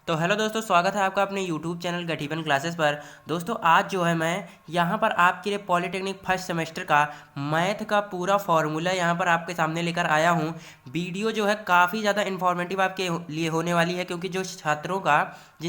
तो हेलो दोस्तों, स्वागत है आपका अपने यूट्यूब चैनल गठीबन क्लासेस पर। दोस्तों आज जो है मैं यहाँ पर आपके लिए पॉलिटेक्निक फर्स्ट सेमेस्टर का मैथ का पूरा फॉर्मूला यहाँ पर आपके सामने लेकर आया हूँ। वीडियो जो है काफ़ी ज़्यादा इन्फॉर्मेटिव आपके लिए होने वाली है, क्योंकि जिन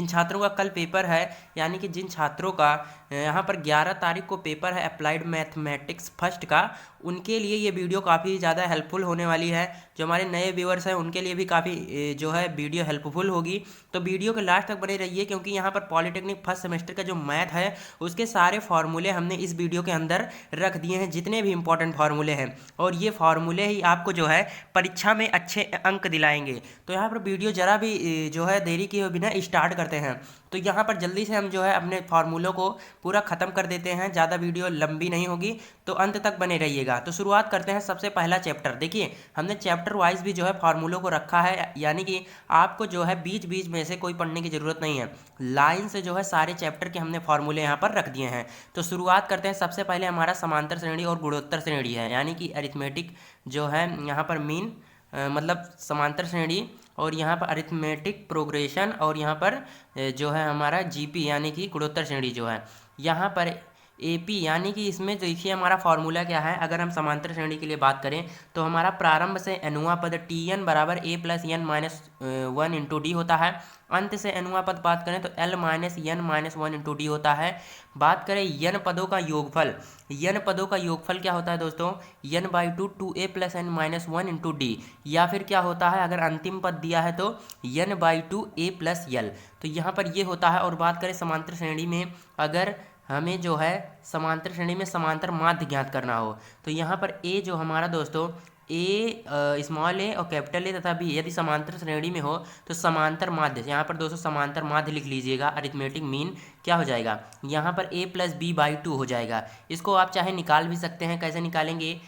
छात्रों का कल पेपर है, यानी कि जिन छात्रों का यहाँ पर 11 तारीख को पेपर है अप्लाइड मैथमेटिक्स फर्स्ट का, उनके लिए ये वीडियो काफ़ी ज़्यादा हेल्पफुल होने वाली है। जो हमारे नए व्यूअर्स हैं उनके लिए भी काफ़ी जो है वीडियो हेल्पफुल होगी। तो वीडियो के लास्ट तक बने रहिए, क्योंकि यहाँ पर पॉलिटेक्निक फर्स्ट सेमेस्टर का जो मैथ है उसके सारे फार्मूले हमने इस वीडियो के अंदर रख दिए हैं, जितने भी इंपॉर्टेंट फार्मूले हैं, और ये फार्मूले ही आपको जो है परीक्षा में अच्छे अंक दिलाएंगे। तो यहाँ पर वीडियो जरा भी जो है देरी किए बिना स्टार्ट करते हैं। तो यहाँ पर जल्दी से हम जो है अपने फार्मूलों को पूरा ख़त्म कर देते हैं, ज़्यादा वीडियो लंबी नहीं होगी, तो अंत तक बने रहिएगा। तो शुरुआत करते हैं सबसे पहला चैप्टर। देखिए हमने चैप्टर वाइज भी जो है फार्मूलों को रखा है, यानी कि आपको जो है बीच बीच में से कोई पढ़ने की ज़रूरत नहीं है, लाइन से जो है सारे चैप्टर के हमने फार्मूले यहाँ पर रख दिए हैं। तो शुरुआत करते हैं। सबसे पहले हमारा समांतर श्रेणी और गुणोत्तर श्रेणी है, यानी कि अरिथमेटिक जो है यहाँ पर मीन मतलब समांतर श्रेणी, और यहाँ पर अरिथमेटिक प्रोग्रेशन, और यहाँ पर जो है हमारा जीपी यानी कि गुणोत्तर श्रेणी जो है। यहाँ पर एपी यानी कि इसमें देखिए हमारा फॉर्मूला क्या है। अगर हम समांतर श्रेणी के लिए बात करें तो हमारा प्रारंभ से अनुआ पद टी एन बराबर A plus N minus one into D होता है। अंत से अनुआ पद बात करें तो L minus N minus one into D होता है। बात करें यन पदों का योगफल, यन पदों का योगफल क्या होता है दोस्तों, n by two A plus N minus one into D, या फिर क्या होता है अगर अंतिम पद दिया है तो यन बाई टू ए प्लस यल। तो यहाँ पर ये होता है। और बात करें समांतर श्रेणी में, अगर हमें जो है समांतर श्रेणी में समांतर माध्य ज्ञात करना हो, तो यहाँ पर ए जो हमारा दोस्तों ए स्मॉल ए और कैपिटल ए तथा बी यदि समांतर श्रेणी में हो तो समांतर माध्य, यहाँ पर दोस्तों समांतर माध्य लिख लीजिएगा। अरिथमेटिक मीन क्या हो जाएगा, यहाँ पर ए प्लस बी बाई टू हो जाएगा। इसको आप चाहे निकाल भी सकते हैं। कैसे निकालेंगे,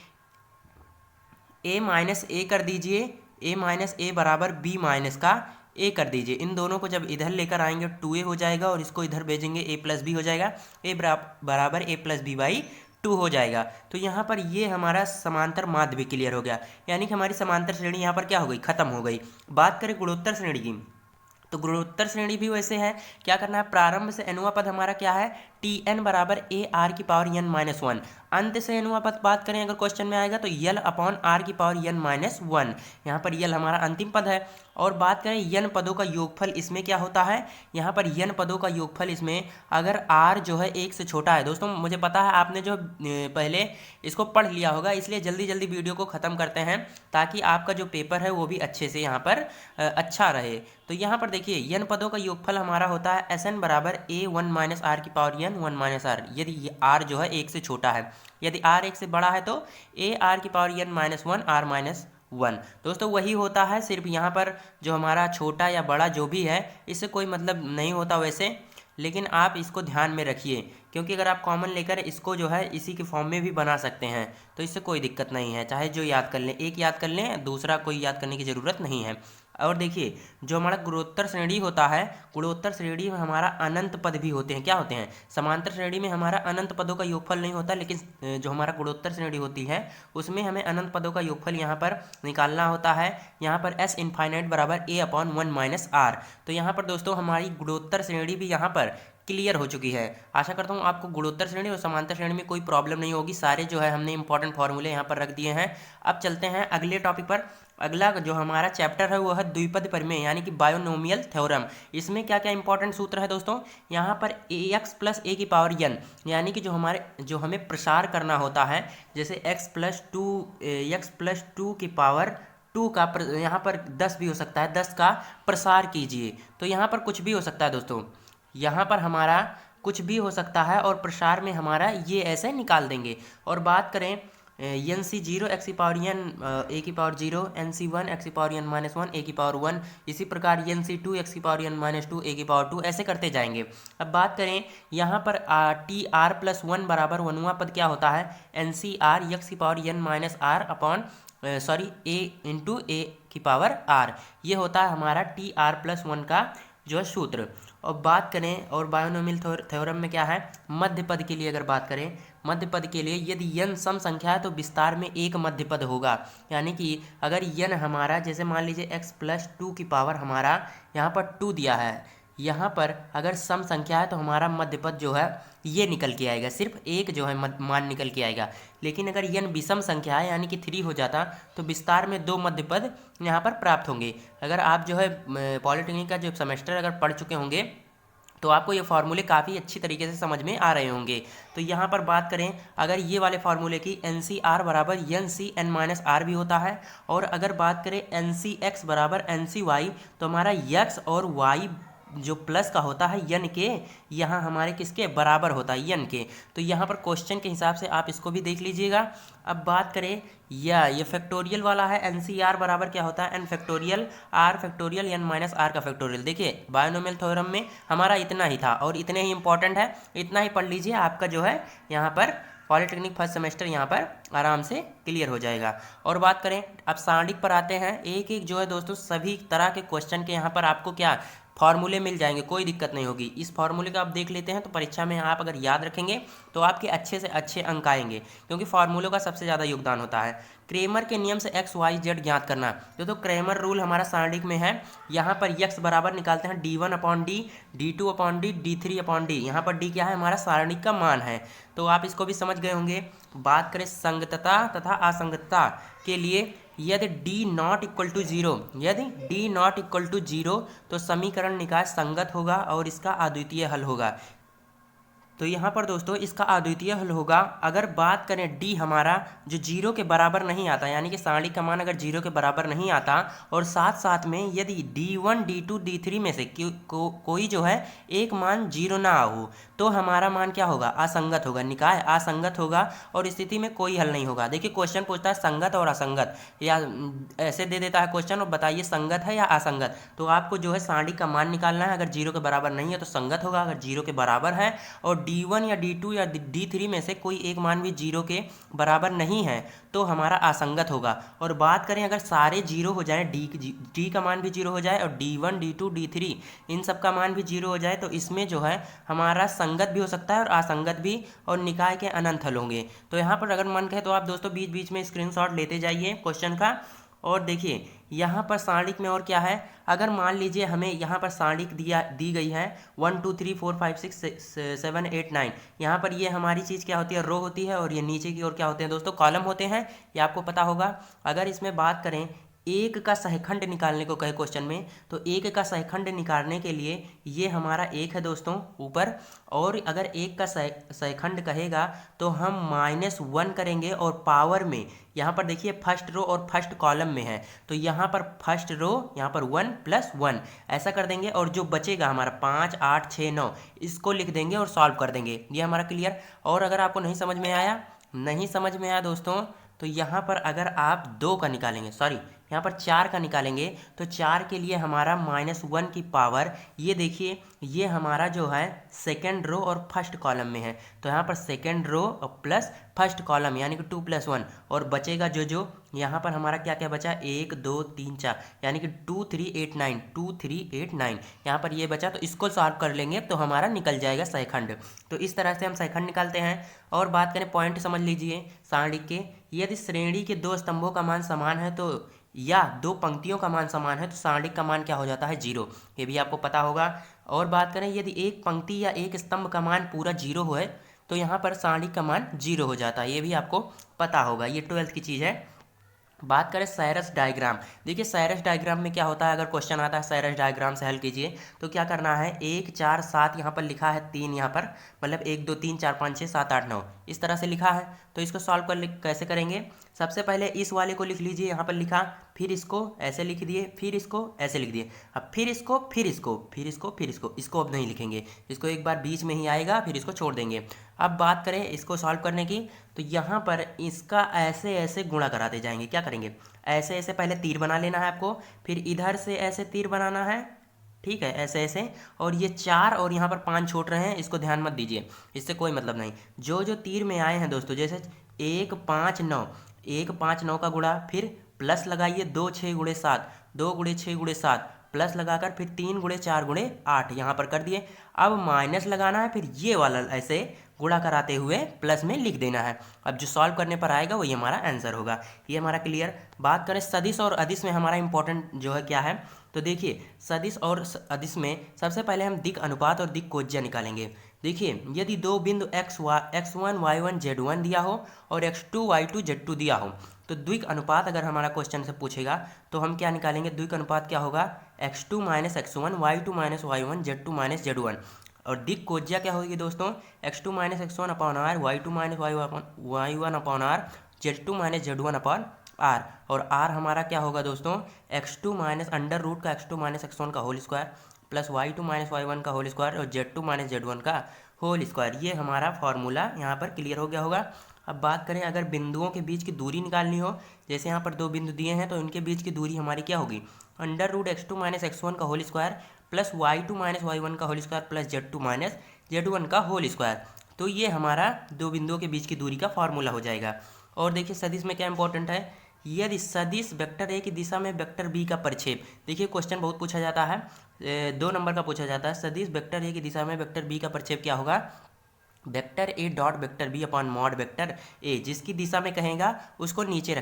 ए माइनस ए कर दीजिए, ए माइनस ए बराबर बी माइनस का ए कर दीजिए। इन दोनों को जब इधर लेकर आएंगे टू ए हो जाएगा, और इसको इधर भेजेंगे ए प्लस बी हो जाएगा। ए बराबर A plus B by two हो जाएगा। तो यहाँ पर ये हमारा समांतर माध्य भी क्लियर हो गया, यानी कि हमारी समांतर श्रेणी यहाँ पर क्या हो गई, खत्म हो गई। बात करें गुणोत्तर श्रेणी की, तो गुणोत्तर श्रेणी भी वैसे है। क्या करना है, प्रारंभ से अनुआ पद हमारा क्या है, टी एन बराबर ए आर की पावर एन माइनस वन। अंत से अनुआ पद बात करें अगर क्वेश्चन में आएगा तो यल अपॉन आर की पावर एन माइनस वन। यहाँ पर यल हमारा अंतिम पद है। और बात करें यन पदों का योगफल, इसमें क्या होता है, यहाँ पर यन पदों का योगफल इसमें अगर आर जो है एक से छोटा है। दोस्तों मुझे पता है आपने जो पहले इसको पढ़ लिया होगा, इसलिए जल्दी जल्दी वीडियो को ख़त्म करते हैं ताकि आपका जो पेपर है वो भी अच्छे से यहाँ पर अच्छा रहे। तो यहाँ पर देखिए यन पदों का योगफल हमारा होता है एस एन बराबर ए वन माइनस आर की power n one minus r, यदि आर जो है एक से छोटा है। यदि आर एक से बड़ा है तो ए आर की power N minus one r minus one. दोस्तों वही होता है, सिर्फ यहाँ पर जो हमारा छोटा या बड़ा जो भी है इससे कोई मतलब नहीं होता वैसे, लेकिन आप इसको ध्यान में रखिए, क्योंकि अगर आप कॉमन लेकर इसको जो है इसी के फॉर्म में भी बना सकते हैं तो इससे कोई दिक्कत नहीं है। चाहे जो याद कर लें, एक याद कर लें, दूसरा कोई याद करने की ज़रूरत नहीं है। और देखिए जो हमारा गुणोत्तर श्रेणी होता है, गुणोत्तर श्रेणी में हमारा अनंत पद भी होते हैं। क्या होते हैं, समांतर श्रेणी में हमारा अनंत पदों का योगफल नहीं होता, लेकिन जो हमारा गुणोत्तर श्रेणी होती है उसमें हमें अनंत पदों का योगफल यहाँ पर निकालना होता है। यहाँ पर एस इनफाइनाइट बराबर ए अपॉन वन माइनस आर। तो यहाँ पर दोस्तों हमारी गुणोत्तर श्रेणी भी यहाँ पर क्लियर हो चुकी है। आशा करता हूँ आपको गुणोत्तर श्रेणी और समांतर श्रेणी में कोई प्रॉब्लम नहीं होगी। सारे जो है हमने इंपॉर्टेंट फॉर्मूले यहाँ पर रख दिए हैं। अब चलते हैं अगले टॉपिक पर। अगला जो हमारा चैप्टर है वो है द्विपद प्रमेय, यानी कि बायोनोमियल थ्योरम। इसमें क्या क्या इंपॉर्टेंट सूत्र है दोस्तों, यहाँ पर ए एक्स प्लस ए की पावर एन, यानी कि जो हमें प्रसार करना होता है, जैसे एक्स प्लस टू की पावर टू का यहाँ पर 10 भी हो सकता है, 10 का प्रसार कीजिए। तो यहाँ पर कुछ भी हो सकता है दोस्तों, यहाँ पर हमारा कुछ भी हो सकता है, और प्रसार में हमारा ये ऐसे निकाल देंगे। और बात करें एन सी जीरो एक्स की पावर एन ए की power zero, n C one x की power N minus one a की पावर वन, इसी प्रकार एन सी टू एक्स की power N minus two a की पावर टू, ऐसे करते जाएंगे। अब बात करें यहाँ पर टी आर प्लस वन बराबर वनुआ पद क्या होता है, एन सी आर एक्स की power N minus R upon A into A की पावर आर, ये होता है हमारा टी आर प्लस वन का जो है सूत्र। और बात करें और बायोनोमियल थ्योरम में क्या है, मध्य पद के लिए अगर बात करें, मध्य पद के लिए यदि यन सम संख्या है तो विस्तार में एक मध्य पद होगा। यानी कि अगर यन हमारा जैसे मान लीजिए एक्स प्लस टू की पावर हमारा यहाँ पर टू दिया है, यहाँ पर अगर सम संख्या है तो हमारा मध्य पद जो है ये निकल के आएगा, सिर्फ एक जो है मान निकल के आएगा। लेकिन अगर यन विषम संख्या है यानी कि 3 हो जाता तो विस्तार में 2 मध्य पद यहाँ पर प्राप्त होंगे। अगर आप जो है पॉलिटेक्निक का जो सेमेस्टर अगर पढ़ चुके होंगे तो आपको ये फार्मूले काफ़ी अच्छी तरीके से समझ में आ रहे होंगे। तो यहाँ पर बात करें अगर ये वाले फार्मूले की एन सी आर बराबर n C n minus r भी होता है, और अगर बात करें एन सी एक्स बराबर एन सी वाई तो हमारा यक्स और वाई जो प्लस का होता है यन के यहाँ हमारे किसके बराबर होता है यन के। तो यहाँ पर क्वेश्चन के हिसाब से आप इसको भी देख लीजिएगा। अब बात करें ये फैक्टोरियल वाला है, एन सी आर बराबर क्या होता है n factorial r factorial n minus r का फैक्टोरियल। देखिए बायनोमियल थ्योरम में हमारा इतना ही था और इतने ही इंपॉर्टेंट है, इतना ही पढ़ लीजिए, आपका जो है यहाँ पर पॉलिटेक्निक फर्स्ट सेमेस्टर यहाँ पर आराम से क्लियर हो जाएगा। और बात करें अब सारणिक पर आते हैं, एक एक जो है दोस्तों सभी तरह के क्वेश्चन के यहाँ पर आपको क्या फार्मूले मिल जाएंगे, कोई दिक्कत नहीं होगी। इस फार्मूले का आप देख लेते हैं तो परीक्षा में आप अगर याद रखेंगे तो आपके अच्छे से अच्छे अंक आएंगे, क्योंकि फार्मूलों का सबसे ज़्यादा योगदान होता है। क्रेमर के नियम से एक्स वाई जेड ज्ञात करना, तो क्रेमर रूल हमारा सारणिक में है। यहाँ पर यक्स बराबर निकालते हैं d1 upon D, d2 upon D, d3 upon D. यहाँ पर d क्या है हमारा सारणिक का मान है, तो आप इसको भी समझ गए होंगे। बात करें संगतता तथा असंगतता के लिए, यदि d not equal to zero, यदि d not equal to zero तो समीकरण निकाय संगत होगा और इसका अद्वितीय हल होगा। तो यहाँ पर दोस्तों इसका अद्वितीय हल होगा अगर बात करें d हमारा जो जीरो के बराबर नहीं आता, यानी कि सारणिक का मान अगर जीरो के बराबर नहीं आता, और साथ साथ में यदि d1 d2 d3 में से कोई जो है एक मान जीरो ना हो तो हमारा मान क्या होगा असंगत होगा, निकाय असंगत होगा और स्थिति में कोई हल नहीं होगा। देखिए क्वेश्चन पूछता है संगत और असंगत, या ऐसे दे देता है क्वेश्चन और बताइए संगत है या असंगत, तो आपको जो है सारणिक का मान निकालना है। अगर जीरो के बराबर नहीं है तो संगत होगा, अगर जीरो के बराबर है और d1 या d2 या d3 में से कोई एक मान भी जीरो के बराबर नहीं है तो हमारा असंगत होगा। और बात करें अगर सारे जीरो हो जाए, d का मान भी जीरो हो जाए और d1 d2 d3 इन सब का मान भी जीरो हो जाए, तो इसमें जो है हमारा संगत भी हो सकता है और असंगत भी, और निकाय के अनंत हल होंगे। तो यहाँ पर अगर मन कहे तो आप दोस्तों बीच बीच में स्क्रीनशॉट लेते जाइए क्वेश्चन का। और देखिए यहाँ पर सारणिक में और क्या है, अगर मान लीजिए हमें यहाँ पर सारणिक दी गई है 1 2 3 4 5 6 7 8 9, यहाँ पर ये हमारी चीज़ क्या होती है रो होती है, और ये नीचे की ओर क्या होते हैं दोस्तों कॉलम होते हैं, ये आपको पता होगा। अगर इसमें बात करें एक का सहखंड निकालने को कहे क्वेश्चन में, तो एक का सहखंड निकालने के लिए ये हमारा एक है दोस्तों ऊपर, और अगर एक का सहखंड कहेगा तो हम -1 करेंगे और पावर में यहाँ पर देखिए फर्स्ट रो और फर्स्ट कॉलम में है, तो यहाँ पर फर्स्ट रो यहाँ पर 1 + 1 ऐसा कर देंगे, और जो बचेगा हमारा 5 8 6 9 इसको लिख देंगे और सॉल्व कर देंगे। ये हमारा क्लियर। और अगर आपको नहीं समझ में आया दोस्तों, तो यहाँ पर अगर आप 2 का निकालेंगे, सॉरी यहाँ पर 4 का निकालेंगे, तो 4 के लिए हमारा -1 की पावर, ये देखिए ये हमारा जो है सेकेंड रो और फर्स्ट कॉलम में है, तो यहाँ पर सेकेंड रो और प्लस फर्स्ट कॉलम यानी कि 2 + 1, और बचेगा जो यहाँ पर हमारा क्या क्या बचा 1 2 3 4 यानी कि 2 3 8 9 2 3 8 9 यहाँ पर ये बचा, तो इसको सॉल्व कर लेंगे तो हमारा निकल जाएगा सहखंड। तो इस तरह से हम सहखंड निकालते हैं। और बात करें पॉइंट समझ लीजिए सारणिक के, यदि श्रेणी के 2 स्तंभों का मान समान है तो, या 2 पंक्तियों का मान समान है तो सारणिक का मान क्या हो जाता है 0, ये भी आपको पता होगा। और बात करें यदि एक पंक्ति या एक स्तंभ का मान पूरा 0 है तो यहाँ पर सारणिक का मान 0 हो जाता है, ये भी आपको पता होगा, ये 12th की चीज़ है। बात करें साइरस डायग्राम, देखिए साइरस डायग्राम में क्या होता है, अगर क्वेश्चन आता है साइरस डायग्राम से हल कीजिए तो क्या करना है 1 4 7 यहाँ पर लिखा है 3, यहाँ पर मतलब 1 2 3 4 5 6 7 8 9 इस तरह से लिखा है। तो इसको सॉल्व कर कैसे करेंगे, सबसे पहले इस वाले को लिख लीजिए, यहाँ पर लिखा, फिर इसको ऐसे लिख दिए, फिर इसको ऐसे लिख दिए, अब फिर इसको फिर इसको फिर इसको फिर इसको अब नहीं लिखेंगे, इसको एक बार बीच में ही आएगा फिर इसको छोड़ देंगे। अब बात करें इसको सॉल्व करने की, तो यहाँ पर इसका ऐसे ऐसे गुणा कराते जाएंगे। क्या करेंगे, ऐसे ऐसे पहले तीर बना लेना है आपको, फिर इधर से ऐसे तीर बनाना है, ठीक है ऐसे ऐसे, और ये 4 और यहाँ पर 5 छोड़ रहे हैं, इसको ध्यान मत दीजिए, इससे कोई मतलब नहीं। जो तीर में आए हैं दोस्तों, जैसे 1 5 9 1 5 9 का गुणा, फिर प्लस लगाइए 2 6 × 7 2 × 6 × 7 प्लस लगाकर फिर 3 × 4 × 8 यहाँ पर कर दिए। अब माइनस लगाना है, फिर ये वाला ऐसे गुणा कराते हुए प्लस में लिख देना है। अब जो सॉल्व करने पर आएगा वही हमारा आंसर होगा। ये हमारा क्लियर। बात करें सदिश और अदिश में हमारा इंपॉर्टेंट जो है क्या है, तो देखिए सदिश और अदिश में सबसे पहले हम दिक् अनुपात और दिक् कोज्या निकालेंगे। देखिए यदि दो बिंदु x1 y1 z1 दिया हो और x2 y2 z2 दिया हो, तो द्विक अनुपात अगर हमारा क्वेश्चन से पूछेगा तो हम क्या निकालेंगे, द्विक अनुपात क्या होगा, x2 minus x1 y2 minus y1 z2 minus z1। और दिक् कोज्या क्या होगी दोस्तों, x2 minus x1 upon r, y2 minus y1 upon r, z2 minus z1 upon r. और आर हमारा क्या होगा दोस्तों, x2 माइनस अंडर रूट का x2 माइनस x1 का whole square plus y2 minus y1 का होल स्क्वायर और z2 minus z1 का होल स्क्वायर। ये हमारा फॉर्मूला यहाँ पर क्लियर हो गया होगा। अब बात करें अगर बिंदुओं के बीच की दूरी निकालनी हो, जैसे यहाँ पर दो बिंदु दिए हैं तो इनके बीच की दूरी हमारी क्या होगी, under root x2 minus x1 का whole square plus y2 minus y1 का whole square plus z2 minus z1 का होल स्क्वायर। तो ये हमारा दो बिंदुओं के बीच की दूरी का फॉर्मूला हो जाएगा। और देखिए सदिश में क्या इंपॉर्टेंट है, यदि सदिश वेक्टर ए की दिशा में वेक्टर बी का परिक्षेप, देखिए क्वेश्चन बहुत पूछा जाता है, 2 नंबर का पूछा जाता है, सदिश वेक्टर ए की दिशा में वेक्टर बी का परिक्षेप क्या होगा, vector A dot vector B upon mod vector A, जिसकी दिशा में कहेगा उसको नीचे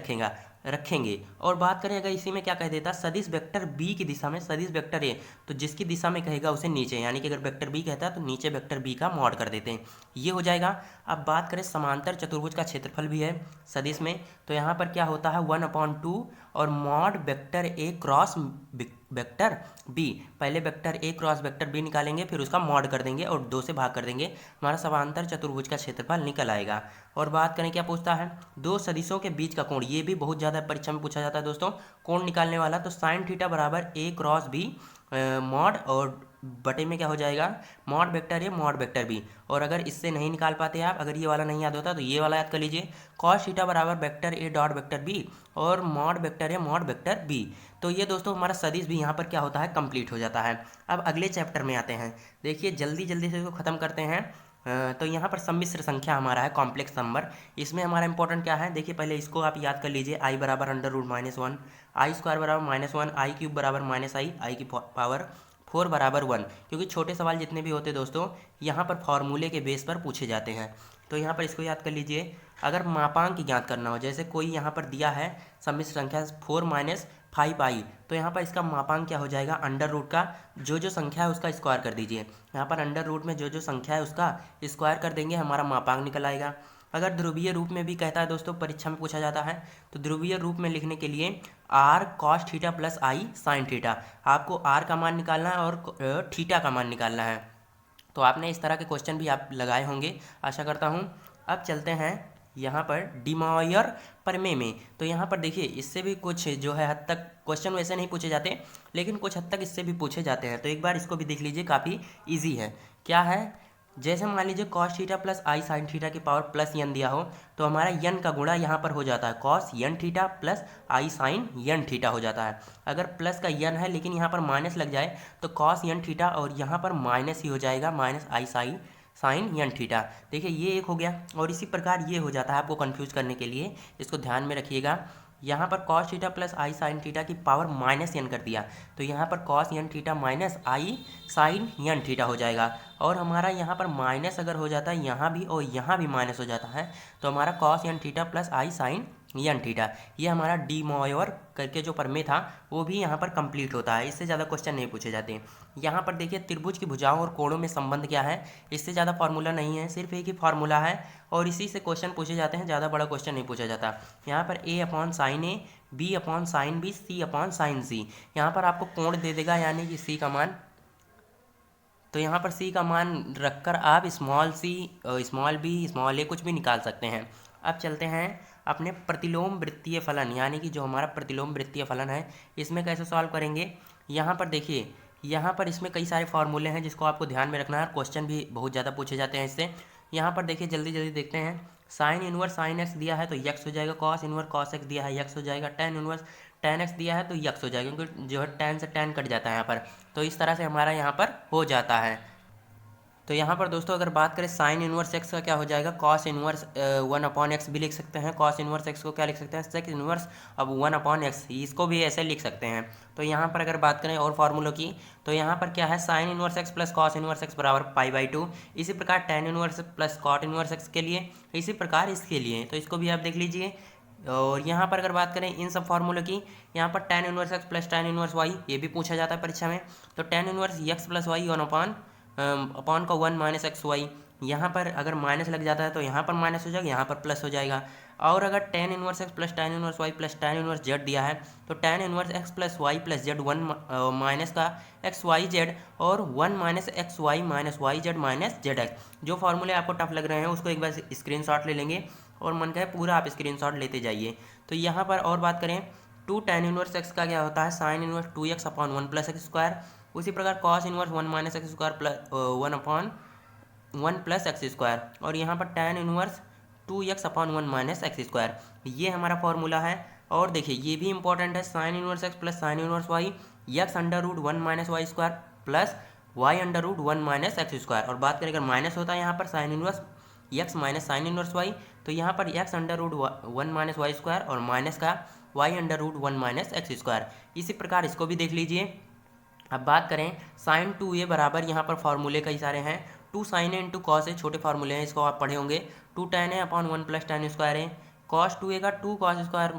रखेंगे। और बात करें अगर इसी में क्या कह देता, सदिश वेक्टर बी की दिशा में सदिश वेक्टर ए, तो जिसकी दिशा में कहेगा उसे नीचे, यानी कि अगर वेक्टर बी कहता है तो नीचे वेक्टर बी का मॉड कर देते हैं, ये हो जाएगा। अब बात करें समांतर चतुर्भुज का क्षेत्रफल भी है सदिश में, तो यहाँ पर क्या होता है 1/2 और mod vector A cross vector B, पहले vector A cross vector B निकालेंगे फिर उसका मॉड कर देंगे और 2 से भाग कर देंगे, हमारा समांतर चतुर्भुज का क्षेत्रफल निकल आएगा। और बात करें क्या पूछता है, दो सदिशों के बीच का कोण, ये भी बहुत ज़्यादा परीक्षा में पूछा जाता है दोस्तों, कोण निकालने वाला, तो साइन थीटा बराबर ए क्रॉस बी मॉड और बटे में क्या हो जाएगा, mod vector A mod vector B. और अगर इससे नहीं निकाल पाते आप, अगर ये वाला नहीं याद होता तो ये वाला याद कर लीजिए, कॉस थीटा बराबर vector A dot vector B और mod vector A mod vector B. तो ये दोस्तों हमारा सदिश भी यहाँ पर क्या होता है, कंप्लीट हो जाता है। अब अगले चैप्टर में आते हैं, देखिए जल्दी जल्दी से इसको ख़त्म करते हैं। तो यहाँ पर सम्मिश्र संख्या हमारा है, कॉम्प्लेक्स नंबर, इसमें हमारा इंपॉर्टेंट क्या है, देखिए पहले इसको आप याद कर लीजिए, आई बराबर अंडर रूट -1, आई स्क्वायर बराबर -1, आई क्यूब बराबर आई की पावर 4 बराबर 1, क्योंकि छोटे सवाल जितने भी होते हैं दोस्तों यहाँ पर फॉर्मूले के बेस पर पूछे जाते हैं। तो यहाँ पर इसको याद कर लीजिए, अगर मापांक ज्ञात करना हो, जैसे कोई यहाँ पर दिया है सम्मिश्र संख्या 4 माइनस 5i, तो यहाँ पर इसका मापांक क्या हो जाएगा, अंडर रूट का जो संख्या है उसका स्क्वायर कर दीजिए, यहाँ पर अंडर रूट में जो संख्या है उसका स्क्वायर कर देंगे, हमारा मापांक निकल आएगा। अगर ध्रुवीय रूप में भी कहता है दोस्तों, परीक्षा में पूछा जाता है, तो ध्रुवीय रूप में लिखने के लिए r cos theta plus i sine theta, आपको आर का मान निकालना है और थीटा का मान निकालना है। तो आपने इस तरह के क्वेश्चन भी आप लगाए होंगे, आशा करता हूँ। अब चलते हैं यहाँ पर डी मॉयर प्रमेय में, तो यहाँ पर देखिए इससे भी कुछ जो है हद तक क्वेश्चन वैसे नहीं पूछे जाते, लेकिन कुछ हद तक इससे भी पूछे जाते हैं, तो एक बार इसको भी देख लीजिए, काफ़ी ईजी है। क्या है, जैसे मान लीजिए cos theta plus i sine theta की पावर प्लस यन दिया हो, तो हमारा यन का गुणा यहाँ पर हो जाता है, cos N theta plus i sign N theta हो जाता है। अगर प्लस का यन है लेकिन यहाँ पर माइनस लग जाए तो कॉस यन थीटा और यहाँ पर माइनस ही हो जाएगा, माइनस आई साइन यन थीटा। देखिए ये एक हो गया, और इसी प्रकार ये हो जाता है, आपको कंफ्यूज करने के लिए इसको ध्यान में रखिएगा। यहाँ पर cos theta plus i sine theta की पावर माइनस यन कर दिया, तो यहाँ पर कॉस यन थीटा माइनस आई साइन यन थीटा हो जाएगा। और हमारा यहाँ पर माइनस अगर हो जाता है यहाँ भी और यहाँ भी माइनस हो जाता है, तो हमारा cos N theta plus i sign N theta, ये हमारा डी मॉयर करके जो प्रमेय था वो भी यहाँ पर कंप्लीट होता है। इससे ज़्यादा क्वेश्चन नहीं पूछे जाते। यहाँ पर देखिए त्रिभुज की भुजाओं और कोणों में संबंध क्या है, इससे ज़्यादा फार्मूला नहीं है, सिर्फ एक ही फार्मूला है और इसी से क्वेश्चन पूछे जाते हैं, ज़्यादा बड़ा क्वेश्चन नहीं पूछा जाता। यहाँ पर a upon sine A, b upon sine B, c upon sine C, यहाँ पर आपको कोण दे देगा यानी कि c का मान, तो यहाँ पर c का मान रखकर आप small c, small b, small a कुछ भी निकाल सकते हैं। अब चलते हैं अपने प्रतिलोम वृत्तीय फलन, यानी कि जो हमारा प्रतिलोम वृत्तीय फलन है, इसमें कैसे सॉल्व करेंगे। यहाँ पर देखिए, यहाँ पर इसमें कई सारे फॉर्मूले हैं जिसको आपको ध्यान में रखना है, क्वेश्चन भी बहुत ज़्यादा पूछे जाते हैं इससे। यहाँ पर देखिए जल्दी जल्दी देखते हैं, साइन इनवर्स साइन एक्स दिया है तो यक्स हो जाएगा, कॉस इनवर्स कॉस एक्स दिया है यक्स हो जाएगा, टेन इनवर्स टेन एक्स दिया है तो यक्स हो जाएगा, क्योंकि जो है टेन से टेन कट जाता है यहाँ पर, तो इस तरह से हमारा यहाँ पर हो जाता है। तो यहाँ पर दोस्तों अगर बात करें साइन इनवर्स एक्स का क्या हो जाएगा, कॉस इनवर्स 1/x भी लिख सकते हैं, कॉस इनवर्स एक्स को क्या लिख सकते हैं, सेक इनवर्स अब 1/x, इसको भी ऐसे लिख सकते हैं। तो यहाँ पर अगर बात करें और फार्मूलों की, तो यहाँ पर क्या है, sine inverse x plus cos inverse x बराबर π/2, इसी प्रकार tan inverse plus cot inverse x के लिए, इसी प्रकार इसके लिए, तो इसको भी आप देख लीजिए, और यहाँ पर अगर बात करें इन सब फार्मूलों की, यहाँ पर tan inverse x plus tan inverse y ये भी पूछा जाता है परीक्षा में। तो tan inverse x plus y one upon का 1 माइनस एक्स वाई, यहाँ पर अगर माइनस लग जाता है तो यहाँ पर माइनस हो जाएगा, यहाँ पर प्लस हो जाएगा। और अगर tan inverse x plus tan inverse y plus tan inverse z दिया है तो tan inverse x plus y plus z 1 minus का एक्स वाई जेड और 1 minus x y minus y z minus z x. जो फार्मूले आपको tough लग रहे हैं उसको एक बार स्क्रीनशॉट ले लेंगे और मन का है पूरा आप स्क्रीनशॉट लेते जाइए। तो यहाँ पर और बात करें 2 tan इनवर्स एक्स का क्या होता है sine inverse 2x upon 1 plus x square. उसी प्रकार cos inverse 1 minus x square plus 1 upon 1 plus x square. और यहाँ पर tan inverse 2x upon 1 minus x square, ये हमारा फॉर्मूला है। और देखिए ये भी इंपॉर्टेंट है, sine inverse x plus sine inverse y x under root 1 minus y square plus y under root 1 minus x square. और बात करें अगर माइनस होता है यहाँ पर sine inverse x minus sine inverse y, तो यहाँ पर x under root 1 minus y square और माइनस का y under root 1 minus x square. इसी प्रकार इसको भी देख लीजिए। अब बात करें साइन 2a बराबर, यहाँ पर फार्मूले कई सारे हैं, 2 sign A into cos A, छोटे फार्मूले हैं, इसको आप पढ़े होंगे। 2 tan ए अपॉन 1 प्लस tan स्क्वायर ए, कॉस 2a का 2 कॉस स्क्वायर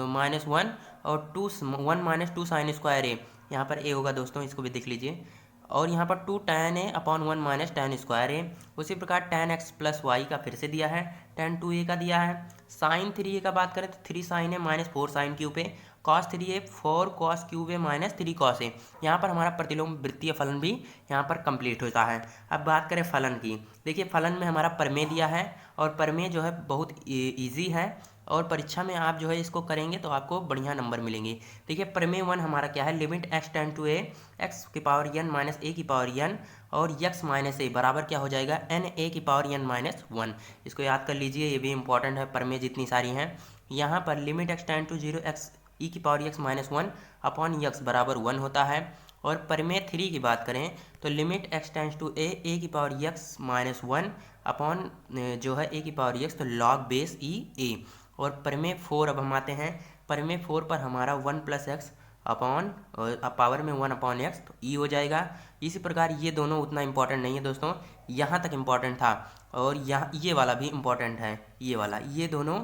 माइनस 1 और 1 माइनस 2 साइन स्क्वायर ए, यहाँ पर ए होगा दोस्तों, इसको भी देख लीजिए। और यहाँ पर 2 tan ए अपॉन 1 माइनस tan स्क्वायर ए। उसी प्रकार tan x प्लस वाई का फिर से दिया है, tan 2a का दिया है। साइन 3a का बात करें तो 3 sign A minus 4 sine cube A, cos 3a 4 cos cube A minus 3 cos A. यहाँ पर हमारा प्रतिलोम वृत्तीय फलन भी यहाँ पर कंप्लीट होता है। अब बात करें फलन की, देखिए फलन में हमारा प्रमेय दिया है और प्रमेय जो है बहुत ईजी है और परीक्षा में आप जो है इसको करेंगे तो आपको बढ़िया नंबर मिलेंगे। देखिए प्रमेय 1 हमारा क्या है, limit x tend to a x की पावर n माइनस ए की पावर n और x माइनस ए बराबर क्या हो जाएगा n a की पावर n माइनस 1। इसको याद कर लीजिए, ये भी इंपॉर्टेंट है, प्रमेय जितनी सारी हैं। यहाँ पर limit x tend to 0 X E की power x minus 1 upon x बराबर 1 होता है। और प्रमेय 3 की बात करें तो limit x tends to a की पावर x माइनस 1 अपॉन जो है a की पावर x, तो लॉग बेस ई ए। और प्रमेय 4 अब हम आते हैं, प्रमेय 4 पर हमारा 1 प्लस एक्स अपॉन पावर में 1 अपॉन एक्स, तो ई हो जाएगा। इसी प्रकार ये दोनों उतना इंपॉर्टेंट नहीं है दोस्तों, यहाँ तक इम्पॉर्टेंट था। और यहाँ ये वाला भी इम्पॉर्टेंट है, ये वाला, ये दोनों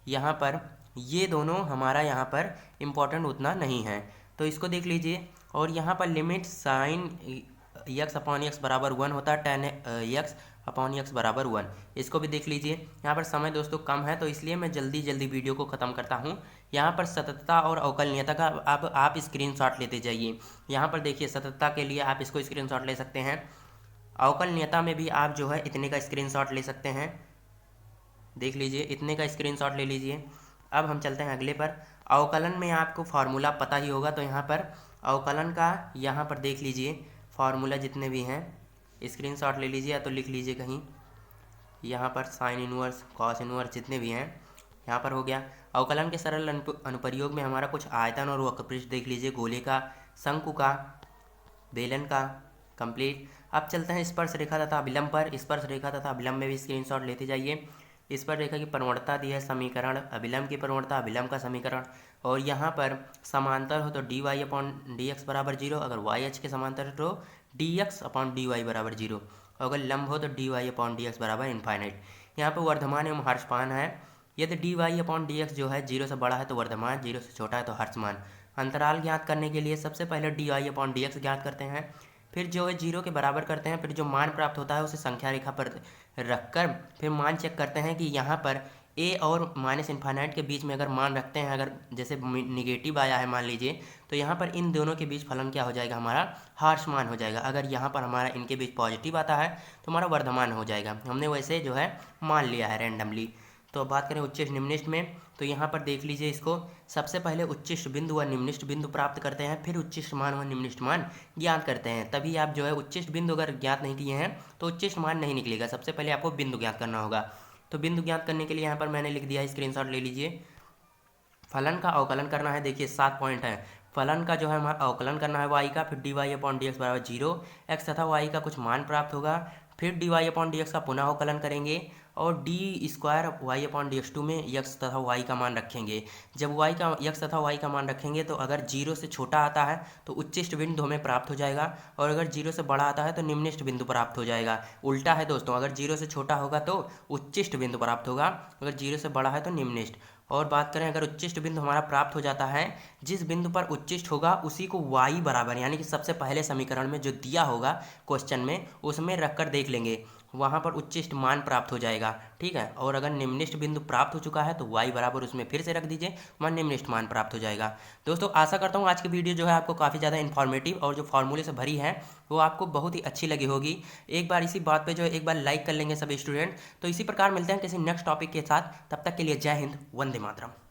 यहाँ पर, ये दोनों हमारा यहाँ पर इम्पॉर्टेंट उतना नहीं है, तो इसको देख लीजिए। और यहाँ पर limit sine x upon x बराबर 1 होता है, टेन एक्स अपॉन एक्स बराबर 1, इसको भी देख लीजिए। यहाँ पर समय दोस्तों कम है तो इसलिए मैं जल्दी जल्दी वीडियो को ख़त्म करता हूँ। यहाँ पर सततता और अवकलनीयता का आप स्क्रीनशॉट लेते जाइए। यहाँ पर देखिए सततता के लिए आप इसको स्क्रीनशॉट ले सकते हैं, अवकलनीयता में भी आप जो है इतने का स्क्रीनशॉट ले सकते हैं, देख लीजिए इतने का स्क्रीनशॉट ले लीजिए। अब हम चलते हैं अगले पर, अवकलन में आपको फार्मूला पता ही होगा, तो यहाँ पर अवकलन का यहाँ पर देख लीजिए फार्मूला जितने भी हैं स्क्रीनशॉट ले लीजिए या तो लिख लीजिए कहीं। यहाँ पर साइन इनवर्स कॉस इनवर्स जितने भी हैं यहाँ पर हो गया। अवकलन के सरल अनुप्रयोग में हमारा कुछ आयतन और वक्रपृष्ठ देख लीजिए, गोले का, शंकु का, बेलन का, कंप्लीट। अब चलते हैं स्पर्श रेखा तथा अभिलंब पर। स्पर्श रेखा तथा अभिलंब में भी स्क्रीनशॉट लेते जाइए। स्पर्श रेखा की प्रवणता दी है समीकरण, अभिलंब की प्रवणता अभिलंब का समीकरण। और यहाँ पर समांतर हो तो d y upon d x बराबर 0, अगर वाई एच के समांतर तो d x upon d y बराबर 0, और अगर लंब हो तो d y upon d x बराबर इनफाइनाइट। यहाँ पर वर्धमान एवं हर्षमान है, यदि d y upon d x जो है 0 से बड़ा है तो वर्धमान, 0 से छोटा है तो हर्षमान। अंतराल ज्ञात करने के लिए सबसे पहले d y upon d x ज्ञात करते हैं, फिर जो है 0 के बराबर करते हैं, फिर जो मान प्राप्त होता है उसे संख्या रेखा पर रखकर फिर मान चेक करते हैं कि यहाँ पर ए और माइनस इन्फाइनाइट के बीच में अगर मान रखते हैं, अगर जैसे निगेटिव आया है मान लीजिए, तो यहाँ पर इन दोनों के बीच फलन क्या हो जाएगा हमारा हर्षमान हो जाएगा। अगर यहाँ पर हमारा इनके बीच पॉजिटिव आता है तो हमारा वर्धमान हो जाएगा। हमने वैसे जो है मान लिया है रैंडमली। तो अब बात करें उच्चिष्ट निम्निष्ट में, तो यहाँ पर देख लीजिए इसको, सबसे पहले उच्चिष्ट बिंदु व निम्निष्ट बिंदु प्राप्त करते हैं, फिर उच्चिष्ट मान व निम्निष्ट मान ज्ञात करते हैं। तभी आप जो है उच्चिष्ट बिंदु अगर ज्ञात नहीं किए हैं तो उच्चिष्ट मान नहीं निकलेगा, सबसे पहले आपको बिंदु ज्ञात करना होगा। तो बिंदु ज्ञात करने के लिए यहाँ पर मैंने लिख दिया है, स्क्रीनशॉट ले लीजिए। फलन का अवकलन करना है, देखिए 7 पॉइंट है। फलन का जो है हमारा अवकलन करना है वाई का, फिर d y upon d x बराबर 0, एक्स तथा वाई का कुछ मान प्राप्त होगा, फिर d y upon d x का पुनः अवकलन करेंगे और d square y upon d x 2 में यक्स तथा वाई का मान रखेंगे। जब वाई का यक्स तथा वाई का मान रखेंगे तो अगर 0 से छोटा आता है तो उच्चिष्ट बिंदु हमें प्राप्त हो जाएगा, और अगर 0 से बड़ा आता है तो निम्निष्ट बिंदु प्राप्त हो जाएगा। उल्टा है दोस्तों, अगर 0 से छोटा होगा तो उच्चिष्ट बिंदु प्राप्त होगा, अगर 0 से बड़ा है तो निम्निष्ट। और बात करें अगर उच्चिष्ट बिंदु हमारा प्राप्त हो जाता है, जिस बिंदु पर उच्चिष्ट होगा उसी को y बराबर यानी कि सबसे पहले समीकरण में जो दिया होगा क्वेश्चन में उसमें रख कर देख लेंगे, वहाँ पर उच्चिष्ट मान प्राप्त हो जाएगा। ठीक है, और अगर निम्निष्ट बिंदु प्राप्त हो चुका है तो y बराबर उसमें फिर से रख दीजिए, वहाँ निम्निष्ट मान प्राप्त हो जाएगा। दोस्तों आशा करता हूँ आज की वीडियो जो है आपको काफ़ी ज़्यादा इन्फॉर्मेटिव और जो फॉर्मूले से भरी है वो आपको बहुत ही अच्छी लगी होगी। एक बार इसी बात पे जो है एक बार लाइक कर लेंगे सभी स्टूडेंट। तो इसी प्रकार मिलते हैं किसी नेक्स्ट टॉपिक के साथ, तब तक के लिए जय हिंद, वंदे मातरम।